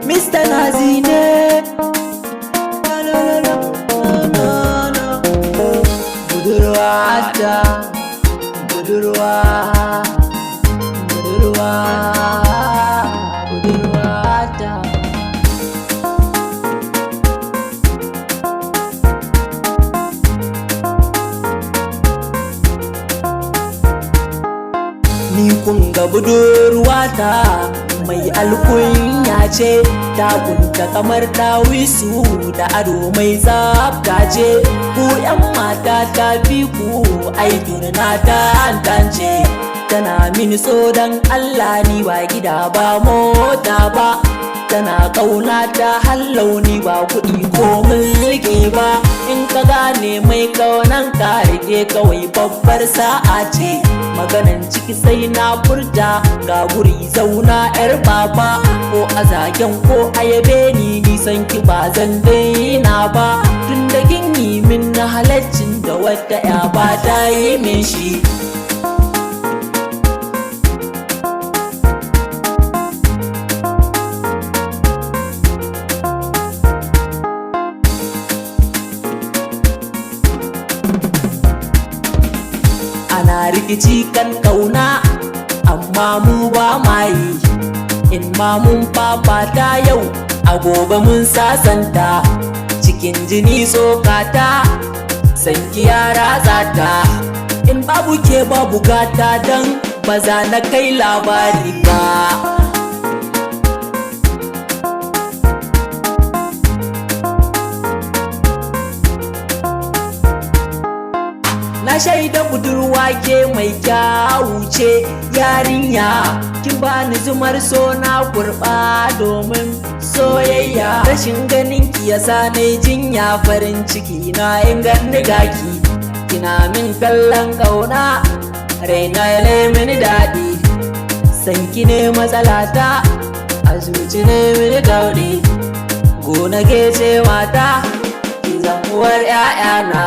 Mr. Nazi ne. Budurwa ta, budurwa, budurwa, budurwa ta. Ni kunga budurwata mai alkunya ce, ta kunta kamar dawisu da ado mai tsafta ce. Ku yan mata ta fi ku aikin na tantance, tana mini so dan Allah ni ba gida ba mota ba, tana kauna ta hallauni ba kuɗi ko mulki ba. In ka gane mai kaunan ka rike kawai babbar sa'a ce, maganan ciki sai na furta ga guri zauna yar baba. Ko a zagen ko a yabe ni nisan ki ba zan daina ba, tun da kin yi min na halaccin da wata ya ba ta yi min shi. Ana rikici kan kauna amma mu ba ma yi, in ma mun fafata yau a gobe mun sasanta. Cikin jini tsokata sanki yara zata, in babu ke babu gata dan ba za na kai labari ba. Na shaida budurwa ke mai kyawu ce yarinya, kin bani zumar so na kurba domin soyayya. Rashin ganin ki yasa na jinya, farin ciki na in ganni gaki. Kina min kallon kauna raina ya mini daɗi, sanki ne matsalata a zuci ne mini daudi. Gona ke ce mata ki zan uwar 'ya'yana.